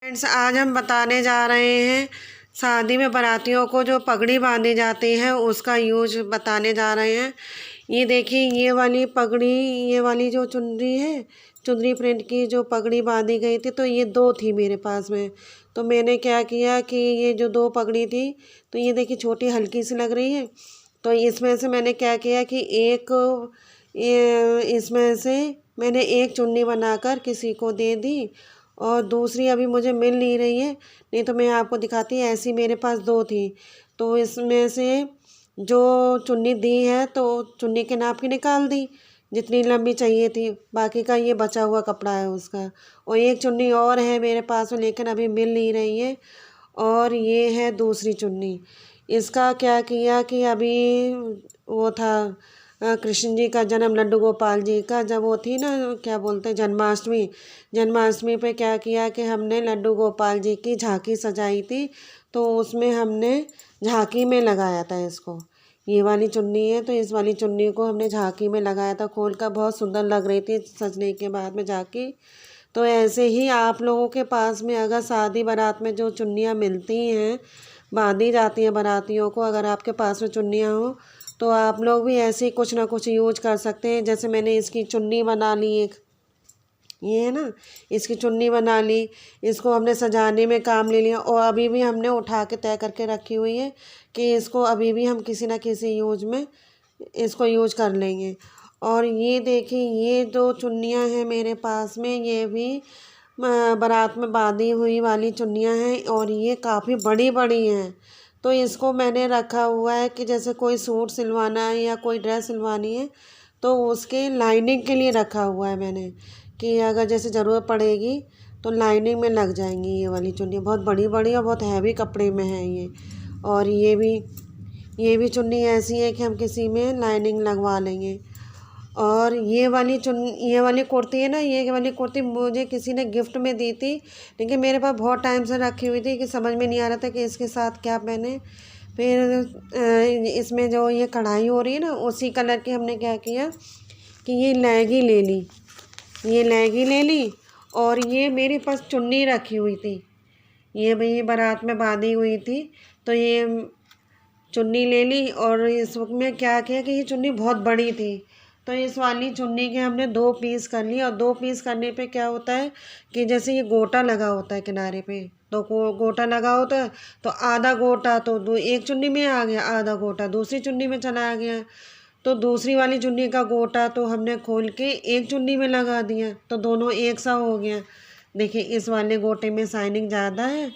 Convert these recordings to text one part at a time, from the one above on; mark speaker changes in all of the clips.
Speaker 1: Friends, आज हम बताने जा रहे हैं शादी में बारातियों को जो पगड़ी बांधी जाती है उसका यूज बताने जा रहे हैं। ये देखिए, ये वाली पगड़ी, ये वाली जो चुनरी है, चुनरी प्रिंट की जो पगड़ी बांधी गई थी, तो ये दो थी मेरे पास में। तो मैंने क्या किया कि ये जो दो पगड़ी थी, तो ये देखिए छोटी हल्की सी लग रही है, तो इसमें से मैंने क्या किया कि इसमें से मैंने एक चुन्नी बनाकर किसी को दे दी और दूसरी अभी मुझे मिल नहीं रही है, नहीं तो मैं आपको दिखाती। ऐसी मेरे पास दो थी, तो इसमें से जो चुन्नी दी है तो चुन्नी के नाप की निकाल दी जितनी लंबी चाहिए थी, बाकी का ये बचा हुआ कपड़ा है उसका। और एक चुन्नी और है मेरे पास में, लेकिन अभी मिल नहीं रही है, और ये है दूसरी चुन्नी। इसका क्या किया कि अभी वो था कृष्ण जी का जन्म, लड्डू गोपाल जी का, जब वो थी ना, क्या बोलते हैं, जन्माष्टमी पे क्या किया कि हमने लड्डू गोपाल जी की झांकी सजाई थी, तो उसमें हमने झांकी में लगाया था इसको। ये वाली चुन्नी है, तो इस वाली चुन्नी को हमने झांकी में लगाया था खोल कर, बहुत सुंदर लग रही थी सजने के बाद में झांकी। तो ऐसे ही आप लोगों के पास में अगर शादी बारात में जो चुन्नियाँ मिलती हैं, बांधी जाती हैं बारातियों को, अगर आपके पास में चुन्नियाँ हो तो आप लोग भी ऐसे ही कुछ ना कुछ यूज कर सकते हैं। जैसे मैंने इसकी चुन्नी बना ली, एक ये है ना, इसकी चुन्नी बना ली, इसको हमने सजाने में काम ले लिया, और अभी भी हमने उठा के तय करके रखी हुई है कि इसको अभी भी हम किसी ना किसी यूज में इसको यूज कर लेंगे। और ये देखिए, ये दो चुन्नियाँ हैं मेरे पास में, ये भी बारात में बांधी हुई वाली चुन्नियाँ हैं, और ये काफ़ी बड़ी बड़ी हैं। तो इसको मैंने रखा हुआ है कि जैसे कोई सूट सिलवाना है या कोई ड्रेस सिलवानी है, तो उसके लाइनिंग के लिए रखा हुआ है मैंने, कि अगर जैसे ज़रूरत पड़ेगी तो लाइनिंग में लग जाएंगी। ये वाली चुन्नी बहुत बड़ी बड़ी और बहुत हैवी कपड़े में है ये। और ये भी चुन्नी ऐसी है कि हम किसी में लाइनिंग लगवा लेंगे। और ये वाली कुर्ती है ना, ये वाली कुर्ती मुझे किसी ने गिफ्ट में दी थी, लेकिन मेरे पास बहुत टाइम से रखी हुई थी कि समझ में नहीं आ रहा था कि इसके साथ क्या पहने। फिर इसमें जो ये कढ़ाई हो रही है ना, उसी कलर की हमने क्या किया कि ये लहंगी ले ली, और ये मेरे पास चुन्नी रखी हुई थी, ये भाई बारात में बांधी हुई थी, तो ये चुन्नी ले ली। और इस वक्त में क्या किया कि ये चुन्नी बहुत बड़ी थी, तो इस वाली चुन्नी के हमने दो पीस कर लिए। और दो पीस करने पे क्या होता है कि जैसे ये गोटा लगा होता है किनारे पे, तो गोटा लगा होता है, तो आधा गोटा तो एक चुन्नी में आ गया, आधा गोटा दूसरी चुन्नी में चला गया। तो दूसरी वाली चुन्नी का गोटा तो हमने खोल के एक चुन्नी में लगा दिया, तो दोनों एक सा हो गया। देखिए, इस वाले गोटे में शाइनिंग ज़्यादा है,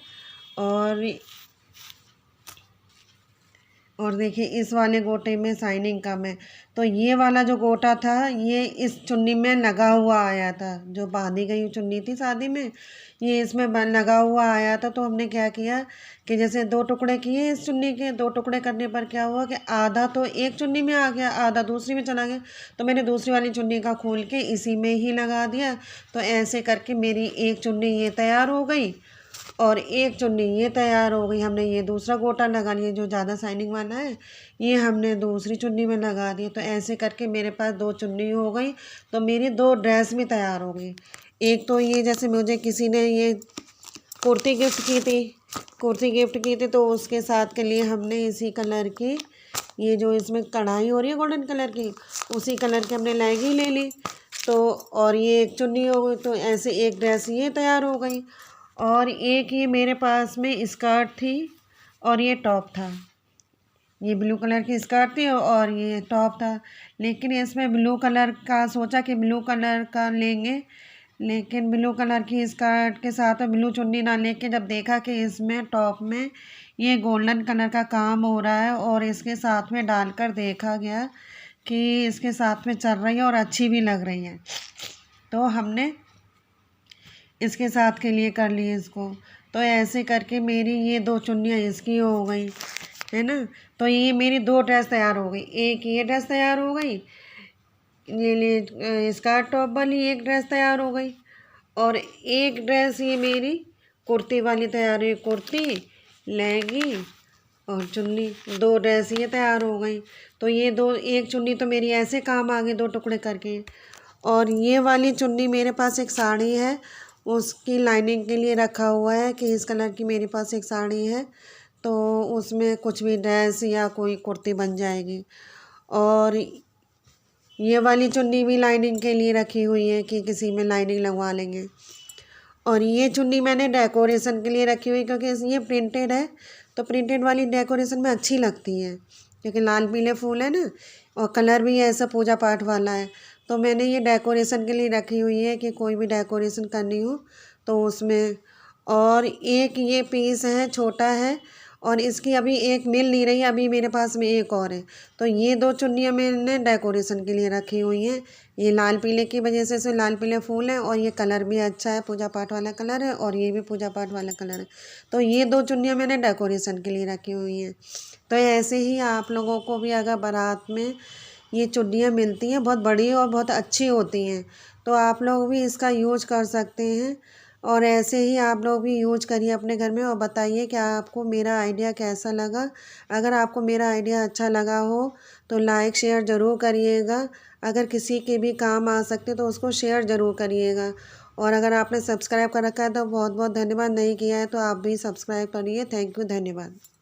Speaker 1: और देखिए इस वाले गोटे में शाइनिंग कम है। तो ये वाला जो गोटा था, ये इस चुन्नी में लगा हुआ आया था, जो बांधी गई चुन्नी थी शादी में, ये इसमें लगा हुआ आया था। तो हमने क्या किया कि जैसे दो टुकड़े किए इस चुन्नी के, दो टुकड़े करने पर क्या हुआ कि आधा तो एक चुन्नी में आ गया, आधा दूसरी में चला गया, तो मैंने दूसरी वाली चुन्नी का खोल के इसी में ही लगा दिया। तो ऐसे करके मेरी एक चुन्नी ये तैयार हो गई और एक चुन्नी ये तैयार हो गई। हमने ये दूसरा गोटा लगा लिया जो ज़्यादा शाइनिंग वाला है, ये हमने दूसरी चुन्नी में लगा दिया। तो ऐसे करके मेरे पास दो चुन्नी हो गई, तो मेरी दो ड्रेस भी तैयार हो गई। एक तो ये जैसे मुझे किसी ने ये कुर्ती गिफ्ट की थी, तो उसके साथ के लिए हमने इसी कलर की, ये जो इसमें कढ़ाई हो रही है गोल्डन कलर की, उसी कलर की हमने लहंगी ले ली। तो और ये एक चुन्नी हो गई, तो ऐसे एक ड्रेस ये तैयार हो गई। और एक ये मेरे पास में स्कर्ट थी और ये टॉप था, ये ब्लू कलर की स्कर्ट थी और ये टॉप था। लेकिन इसमें ब्लू कलर का सोचा कि ब्लू कलर का लेंगे, लेकिन ब्लू कलर की स्कर्ट के साथ ब्लू चुन्नी ना लेके जब देखा कि इसमें टॉप में ये गोल्डन कलर का काम हो रहा है और इसके साथ में डालकर देखा गया कि इसके साथ में चल रही है और अच्छी भी लग रही है, तो हमने इसके साथ के लिए कर लिए इसको। तो ऐसे करके मेरी ये दो चुन्नियाँ इसकी हो गई, है ना। तो ये मेरी दो ड्रेस तैयार हो गई, एक ये ड्रेस तैयार हो गई, ये स्कर्ट टॉप वाली एक ड्रेस तैयार हो गई, और एक ड्रेस ये मेरी कुर्ती वाली तैयार हुई, कुर्ती, लहंगी और चुन्नी, दो ड्रेस ये तैयार हो गई। तो ये दो, एक चुन्नी तो मेरी ऐसे काम आ गई दो टुकड़े करके। और ये वाली चुन्नी मेरे पास एक साड़ी है, उसकी लाइनिंग के लिए रखा हुआ है कि इस कलर की मेरे पास एक साड़ी है, तो उसमें कुछ भी ड्रेस या कोई कुर्ती बन जाएगी। और ये वाली चुन्नी भी लाइनिंग के लिए रखी हुई है कि किसी में लाइनिंग लगवा लेंगे। और ये चुन्नी मैंने डेकोरेशन के लिए रखी हुई, क्योंकि ये प्रिंटेड है, तो प्रिंटेड वाली डेकोरेशन में अच्छी लगती है, क्योंकि लाल पीले फूल है ना, और कलर भी ऐसा पूजा पाठ वाला है। तो मैंने ये डेकोरेशन के लिए रखी हुई है कि कोई भी डेकोरेशन करनी हो तो उसमें। और एक ये पीस है, छोटा है, और इसकी अभी एक मिल नहीं रही, अभी मेरे पास में एक और है। तो ये 2 चुन्नियाँ मैंने डेकोरेशन के लिए रखी हुई हैं। ये लाल पीले की वजह से लाल पीले फूल हैं, और ये कलर भी अच्छा है, पूजा पाठ वाला कलर है, और ये भी पूजा पाठ वाला कलर है। तो ये 2 चुन्नियाँ मैंने डेकोरेशन के लिए रखी हुई हैं। तो ऐसे ही आप लोगों को भी अगर बारात में ये चुन्नियाँ मिलती हैं, बहुत बड़ी और बहुत अच्छी होती हैं, तो आप लोग भी इसका यूज कर सकते हैं। और ऐसे ही आप लोग भी यूज करिए अपने घर में, और बताइए कि आपको मेरा आइडिया कैसा लगा। अगर आपको मेरा आइडिया अच्छा लगा हो तो लाइक शेयर ज़रूर करिएगा। अगर किसी के भी काम आ सकते तो उसको शेयर ज़रूर करिएगा। और अगर आपने सब्सक्राइब कर रखा है तो बहुत बहुत धन्यवाद, नहीं किया है तो आप भी सब्सक्राइब करिए। थैंक यू, धन्यवाद।